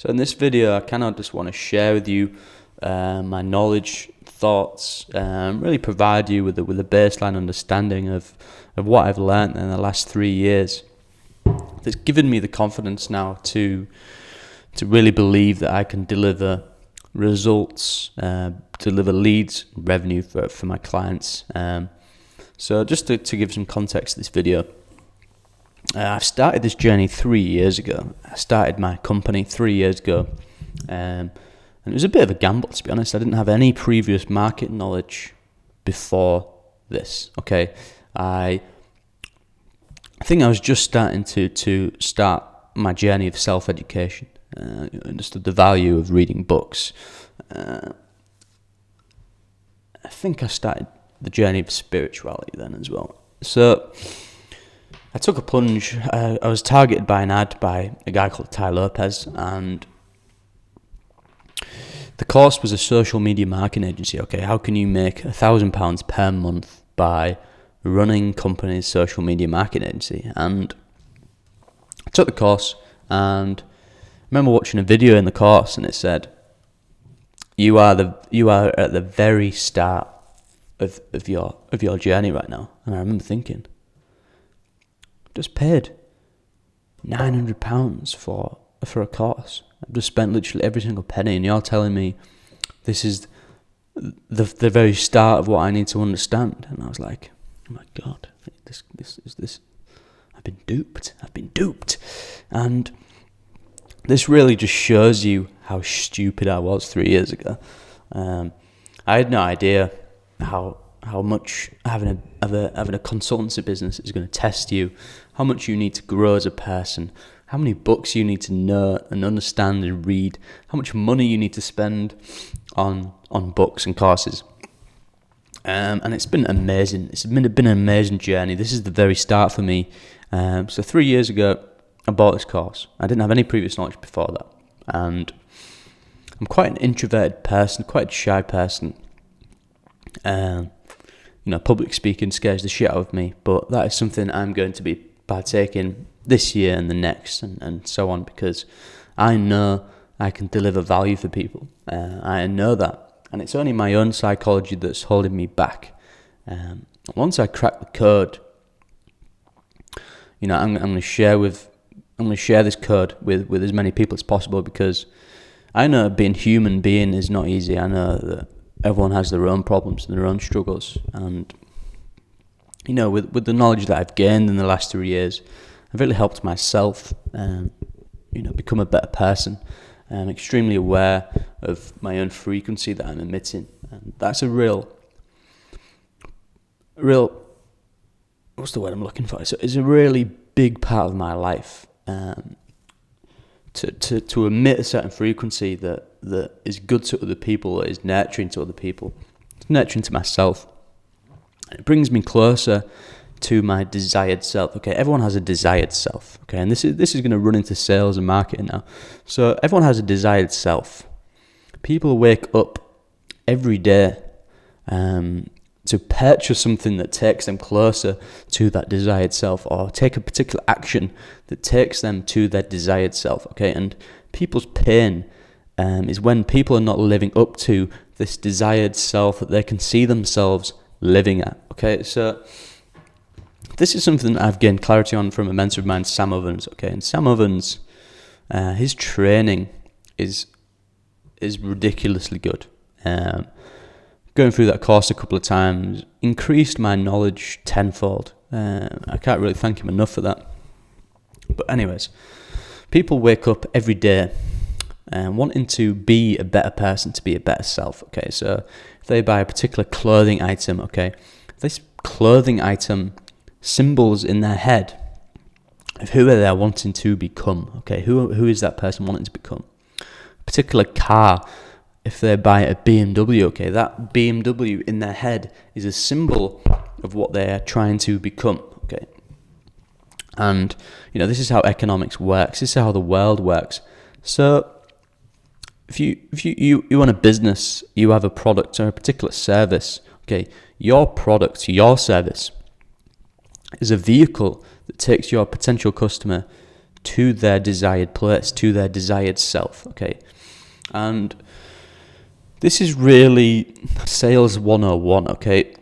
So in this video, I kind of just want to share with you my knowledge, thoughts, really provide you with a baseline understanding of what I've learned in the last 3 years. That's given me the confidence now to really believe that I can deliver results, deliver leads, revenue for my clients. So just to give some context to this video, I've started this journey 3 years ago. I started my company 3 years ago, and it was a bit of a gamble, to be honest. I didn't have any previous market knowledge before this. Okay, I think I was just starting to start my journey of self-education. I understood the value of reading books. I think I started the journey of spirituality then as well. So I took a plunge. I was targeted by an ad by a guy called Lopez, and the course was a social media marketing agency. Okay, how can you make £1,000 per month by running company's social media marketing agency? And I took the course, and I remember watching a video in the course, and it said, "You are at the very start of your journey right now." And I remember thinking, just paid £900 for a course. I've just spent literally every single penny, and you're telling me this is the very start of what I need to understand. And I was like, oh my God, this is this. I've been duped. And this really just shows you how stupid I was 3 years ago. I had no idea how much having a consultancy business is going to test you, how much you need to grow as a person, how many books you need to know and understand and read, how much money you need to spend on books and courses. And it's been amazing. It's been an amazing journey. This is the very start for me. So 3 years ago, I bought this course. I didn't have any previous knowledge before that. And I'm quite an introverted person, quite a shy person. Public speaking scares the shit out of me, but that is something I'm going to be partaking this year and the next and so on, because I know I can deliver value for people. I know that, and it's only my own psychology that's holding me back. Once I crack the code, I'm going to share this code with as many people as possible, because I know being human being is not easy. I know that everyone has their own problems and their own struggles, and with the knowledge that I've gained in the last 3 years, I've really helped myself become a better person. I'm extremely aware of my own frequency that I'm emitting, and that's a real what's the word I'm looking for? So it's a really big part of my life, to emit a certain frequency that is good to other people, that is nurturing to other people, it's nurturing to myself. It brings me closer to my desired self. Okay, everyone has a desired self. Okay, and this is going to run into sales and marketing now. So everyone has a desired self. People wake up every day to purchase something that takes them closer to that desired self, or take a particular action that takes them to their desired self. Okay, and people's pain is when people are not living up to this desired self that they can see themselves living at. Okay, so this is something that I've gained clarity on from a mentor of mine, Sam Ovens. Okay, and Sam Ovens, his training is ridiculously good. Going through that course a couple of times increased my knowledge tenfold. I can't really thank him enough for that. But anyways, people wake up every day wanting to be a better person, to be a better self. Okay, so if they buy a particular clothing item, okay, this clothing item symbols in their head of who they're wanting to become. Okay, who is that person wanting to become? A particular car. If they buy a BMW, okay, that BMW in their head is a symbol of what they are trying to become. Okay, and this is how economics works. This is how the world works. So if you run a business, you have a product or a particular service. Okay, your product, your service is a vehicle that takes your potential customer to their desired place, to their desired self, okay? And this is really sales 101, okay?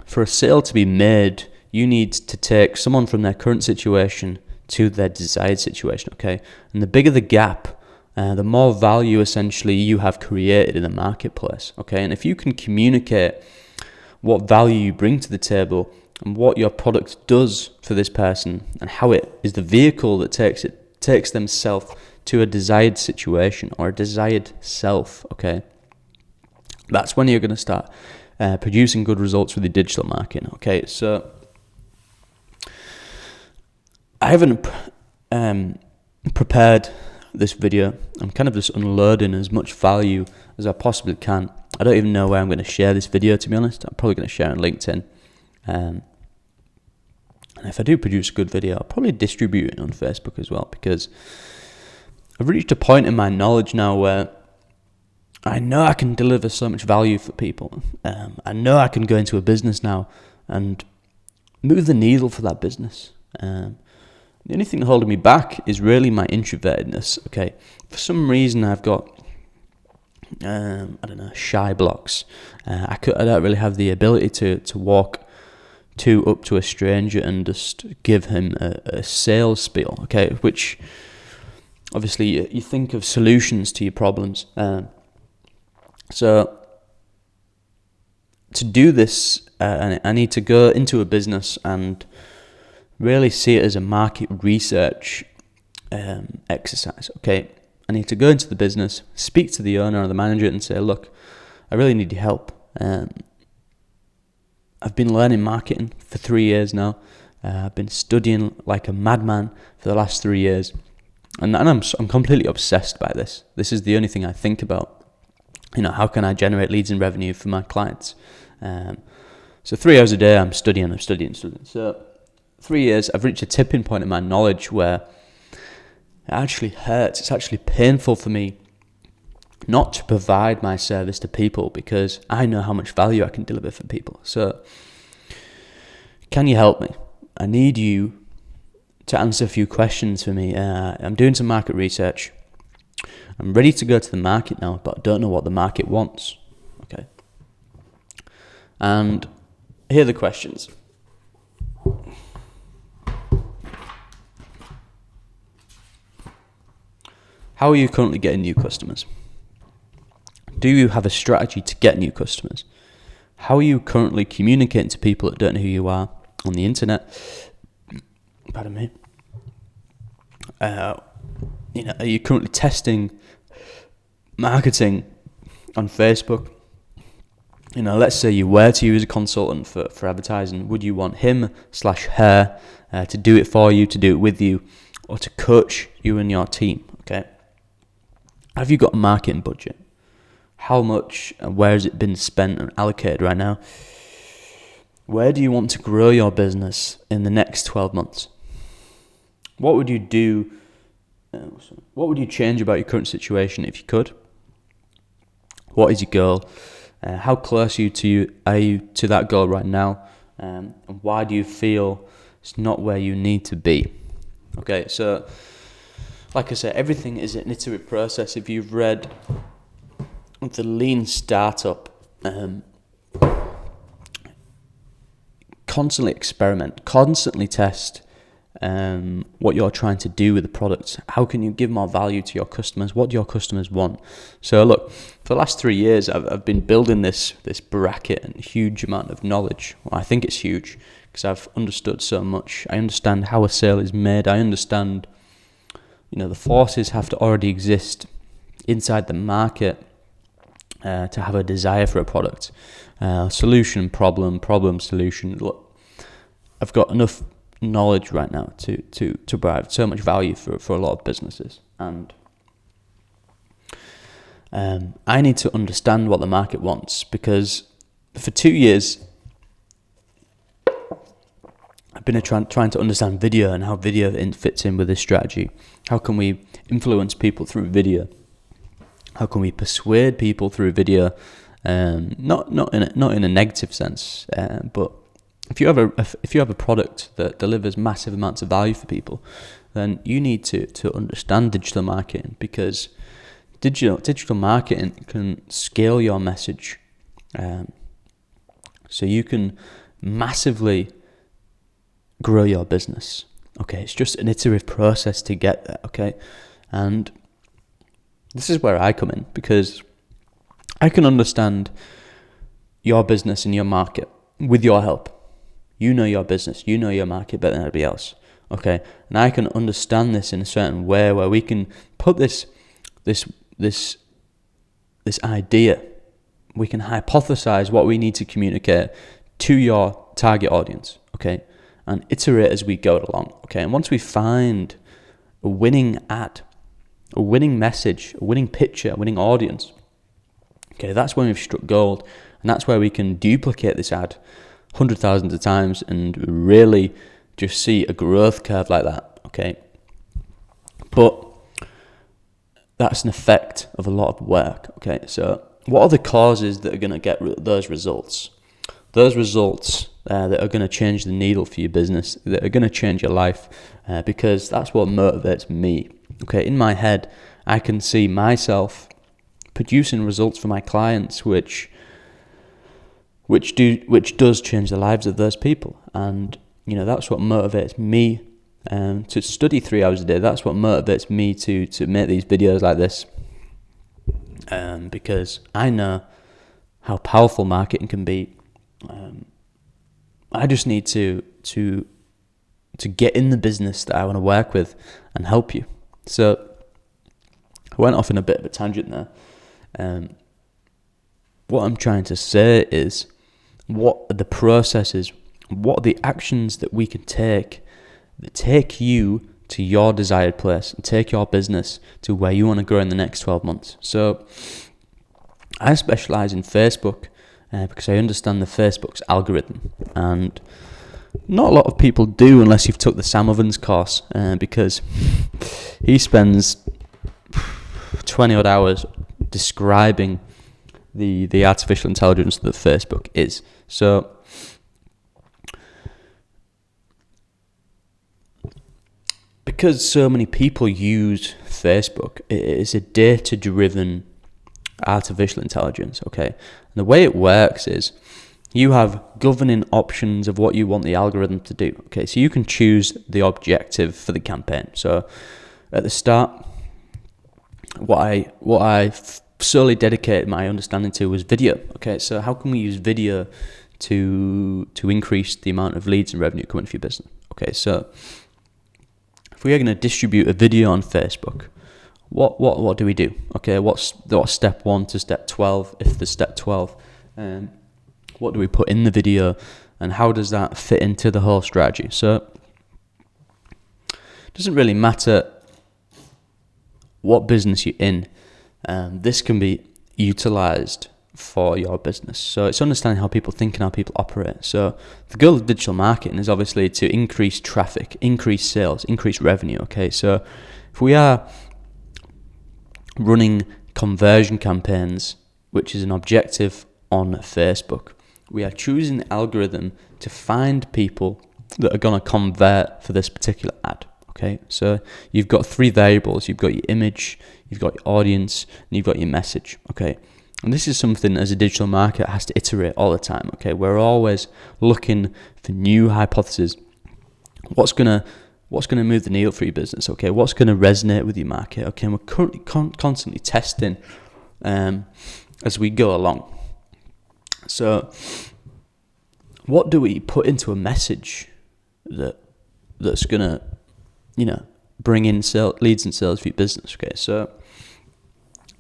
For a sale to be made, you need to take someone from their current situation to their desired situation, okay? And the bigger the gap, the more value essentially you have created in the marketplace, okay? And if you can communicate what value you bring to the table and what your product does for this person and how it is the vehicle that takes themselves to a desired situation or a desired self, okay? That's when you're going to start producing good results with your digital marketing, okay? So I haven't prepared this video. I'm kind of just unloading as much value as I possibly can. I don't even know where I'm going to share this video, to be honest. I'm probably going to share it on LinkedIn. And if I do produce a good video, I'll probably distribute it on Facebook as well, because I've reached a point in my knowledge now where I know I can deliver so much value for people. I know I can go into a business now and move the needle for that business. The only thing holding me back is really my introvertedness, okay? For some reason, I've got, shy blocks. I don't really have the ability to walk up to a stranger and just give him a sales spiel, okay? Which, obviously, you think of solutions to your problems. So, to do this, I need to go into a business and really see it as a market research exercise, okay? I need to go into the business, speak to the owner or the manager and say, look, I really need your help. I've been learning marketing for 3 years now. I've been studying like a madman for the last 3 years. And I'm completely obsessed by this. This is the only thing I think about. How can I generate leads and revenue for my clients? So 3 hours a day, I'm studying. So 3 years, I've reached a tipping point in my knowledge where it actually hurts. It's actually painful for me not to provide my service to people because I know how much value I can deliver for people. So can you help me? I need you to answer a few questions for me. I'm doing some market research. I'm ready to go to the market now, but I don't know what the market wants. Okay. And here are the questions. How are you currently getting new customers? Do you have a strategy to get new customers? How are you currently communicating to people that don't know who you are on the internet? Pardon me. Are you currently testing marketing on Facebook? Let's say you were to use a consultant for advertising. Would you want him/her to do it for you, to do it with you, or to coach you and your team? Okay. Have you got a marketing budget? How much and where has it been spent and allocated right now? Where do you want to grow your business in the next 12 months? What would you do? What would you change about your current situation if you could? What is your goal? How close are you to that goal right now? And why do you feel it's not where you need to be? Okay, so like I said, everything is an iterative process. If you've read the Lean Startup, constantly experiment, constantly test what you're trying to do with the product. How can you give more value to your customers? What do your customers want? So look, for the last 3 years, I've been building this bracket and huge amount of knowledge. Well, I think it's huge because I've understood so much. I understand how a sale is made. I understand, the forces have to already exist inside the market to have a desire for a product. Solution, problem, solution. Look, I've got enough knowledge right now to provide so much value for a lot of businesses, and I need to understand what the market wants, because for 2 years I've been trying to understand video and how video fits in with this strategy. How can we influence people through video? How can we persuade people through video? Not in a negative sense, but if you have a product that delivers massive amounts of value for people, then you need to understand digital marketing, because digital marketing can scale your message. So you can massively grow your business. Okay, it's just an iterative process to get there. Okay, and this is where I come in, because I can understand your business and your market with your help. You know your business, you know your market better than anybody else. Okay, and I can understand this in a certain way where we can put this idea, we can hypothesize what we need to communicate to your target audience, okay, and iterate as we go along, okay. And once we find a winning ad, a winning message, a winning picture, a winning audience, okay, that's when we've struck gold, and that's where we can duplicate this ad 100,000 of times and really just see a growth curve like that, okay. But that's an effect of a lot of work, okay. So what are the causes that are going to get those results? Those results that are going to change the needle for your business, that are going to change your life, because that's what motivates me, okay. In my head, I can see myself producing results for my clients, which does change the lives of those people, and that's what motivates me to study 3 hours a day. That's what motivates me to make these videos like this, because I know how powerful marketing can be. I just need to get in the business that I want to work with and help you. So I went off in a bit of a tangent there. What I'm trying to say is, what are the processes, what are the actions that we can take that take you to your desired place and take your business to where you want to grow in the next 12 months. So I specialize in Facebook because I understand the Facebook's algorithm, and not a lot of people do unless you've took the Sam Ovens course, because he spends 20 odd hours describing the artificial intelligence that Facebook is. So because so many people use Facebook, it is a data-driven artificial intelligence, okay? And the way it works is you have governing options of what you want the algorithm to do, okay? So you can choose the objective for the campaign. So at the start, what I solely dedicated my understanding to was video, okay? So how can we use video to increase the amount of leads and revenue coming for your business? Okay, so if we are going to distribute a video on Facebook, what do we do? Okay, what's step 1 to step 12? If there's step 12, what do we put in the video, and how does that fit into the whole strategy? So it doesn't really matter what business you're in. This can be utilized for your business. So it's understanding how people think and how people operate. So the goal of digital marketing is obviously to increase traffic, increase sales, increase revenue. Okay, so if we are running conversion campaigns, which is an objective on Facebook, we are choosing the algorithm to find people that are going to convert for this particular ad. Okay, so you've got 3 variables. You've got your image, you've got your audience, and you've got your message. Okay, and this is something as a digital marketer has to iterate all the time. Okay, we're always looking for new hypotheses. What's gonna move the needle for your business? Okay, what's gonna resonate with your market? Okay, and we're currently constantly testing as we go along. So, what do we put into a message that's gonna bring in leads and sales for your business? Okay, so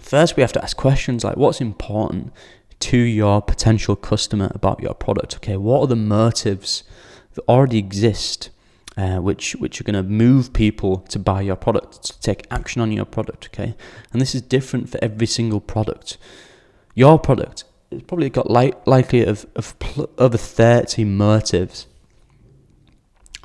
first we have to ask questions like, what's important to your potential customer about your product? Okay, what are the motives that already exist, which are going to move people to buy your product, to take action on your product? Okay, and this is different for every single product. Your product has probably got likely of over 30 motives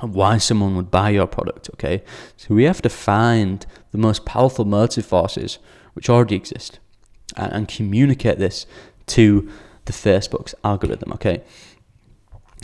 of why someone would buy your product, okay? So we have to find the most powerful motive forces which already exist and communicate this to the Facebook's algorithm, okay?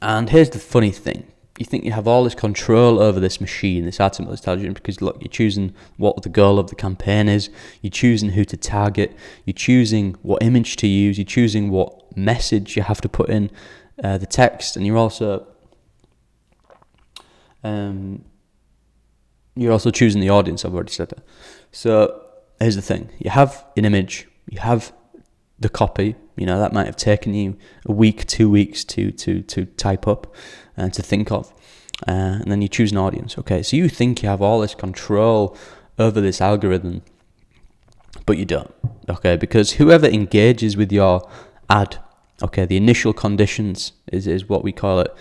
And here's the funny thing. you think you have all this control over this machine, this artificial intelligence, because look, you're choosing what the goal of the campaign is, you're choosing who to target, you're choosing what image to use, you're choosing what message you have to put in the text, and you're also choosing the audience. I've already said that. So here's the thing: you have an image, you have the copy. That might have taken you a week, 2 weeks to type up and to think of, and then you choose an audience. Okay, so you think you have all this control over this algorithm, but you don't. Okay, because whoever engages with your ad, okay, the initial conditions is what we call it.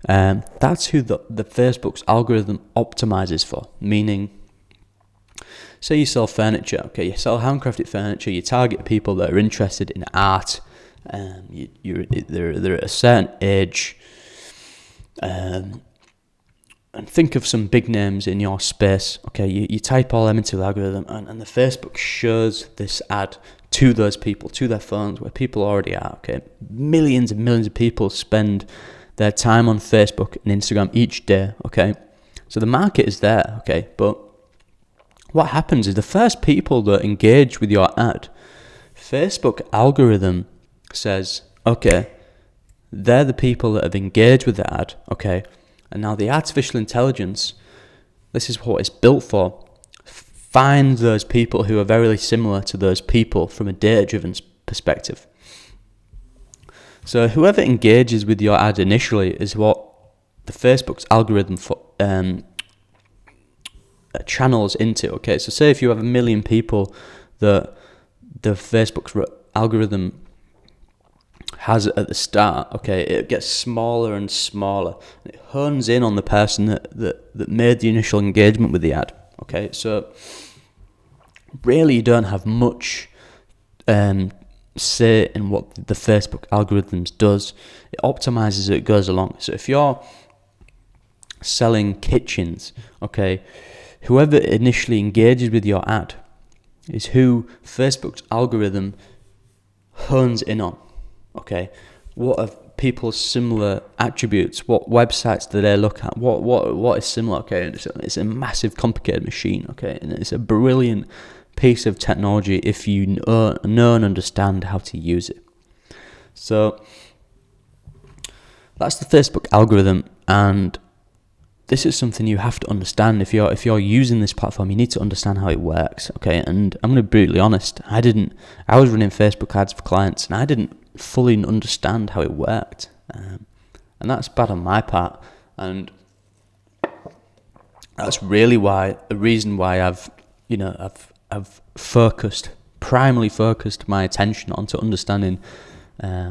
That's who the Facebook's algorithm optimizes for. Meaning, say you sell furniture, okay, you sell handcrafted furniture, you target people that are interested in art, they're at a certain age, and think of some big names in your space, okay, you type all them into the algorithm, and the Facebook shows this ad to those people, to their phones, where people already are, okay. Millions and millions of people spend their time on Facebook and Instagram each day, okay. So the market is there, okay, but what happens is the first people that engage with your ad, Facebook algorithm says, okay, they're the people that have engaged with the ad, okay, and now the artificial intelligence, this is what it's built for, find those people who are very similar to those people from a data-driven perspective. So whoever engages with your ad initially is what the Facebook's algorithm channels into. Okay, so say if you have 1 million people that the Facebook's algorithm has at the start, okay, it gets smaller and smaller, and it hones in on the person that made the initial engagement with the ad. Okay, so really you don't have much say in what the Facebook algorithms does. It optimizes as it goes along. So if you're selling kitchens, okay, whoever initially engages with your ad is who Facebook's algorithm hones in on. Okay, what are people's similar attributes? What websites do they look at? What is similar? Okay, it's a massive, complicated machine. Okay, and it's a brilliant piece of technology if you know and understand how to use it. So that's the Facebook algorithm, and this is something you have to understand. If you're using this platform, you need to understand how it works. Okay, and I'm going to be brutally honest. I was running Facebook ads for clients, and I didn't fully understand how it worked, and that's bad on my part. And that's really the reason why I've primarily focused my attention onto understanding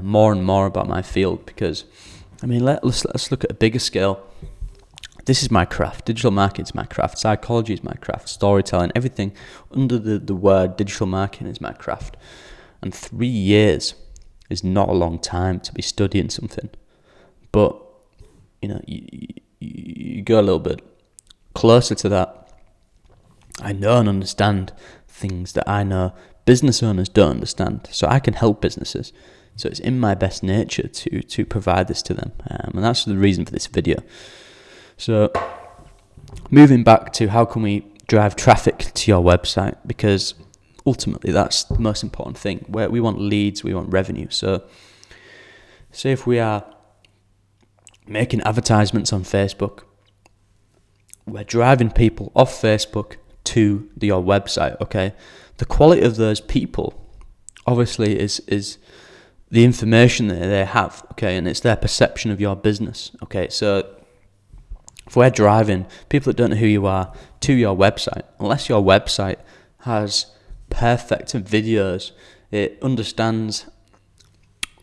more and more about my field. Because let's look at a bigger scale. This is my craft. Digital marketing is my craft. Psychology is my craft. Storytelling, everything under the word digital marketing is my craft. And 3 years is not a long time to be studying something. But you go a little bit closer to that. I know and understand things that I know business owners don't understand. So I can help businesses. So it's in my best nature to provide this to them. And that's the reason for this video. So moving back to how can we drive traffic to your website, because ultimately that's the most important thing. Where we want leads, we want revenue. So say if we are making advertisements on Facebook, we're driving people off Facebook to your website, okay? The quality of those people obviously is the information that they have, okay? And it's their perception of your business, okay? So if we're driving people that don't know who you are to your website, unless your website has perfect videos, it understands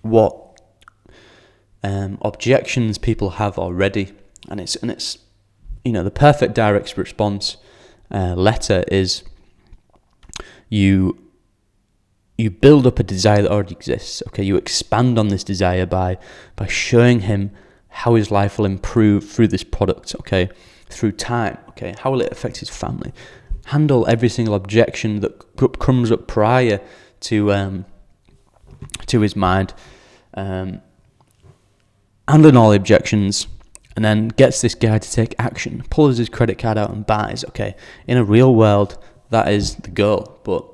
what objections people have already, and it's the perfect direct response letter is you build up a desire that already exists. Okay, you expand on this desire by showing him how his life will improve through this product, okay, through time, okay, how will it affect his family, handle every single objection that comes up prior to his mind, handling all the objections, and then gets this guy to take action, pulls his credit card out and buys. Okay, in a real world, that is the goal, but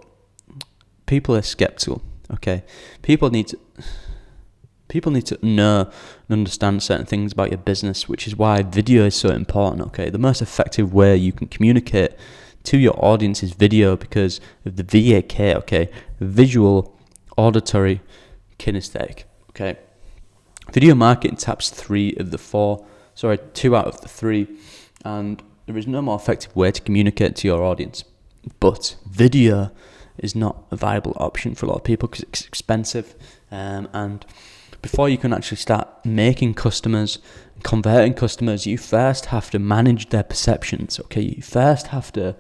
people are skeptical. Okay, people need to know and understand certain things about your business, which is why video is so important. Okay, the most effective way you can communicate to your audience is video, because of the VAK. Okay, visual, auditory, kinesthetic. Okay, video marketing taps 2 out of the 3, and there is no more effective way to communicate to your audience. But video is not a viable option for a lot of people because it's expensive, and before you can actually start making customers, converting customers, you first have to manage their perceptions. Okay, you first have to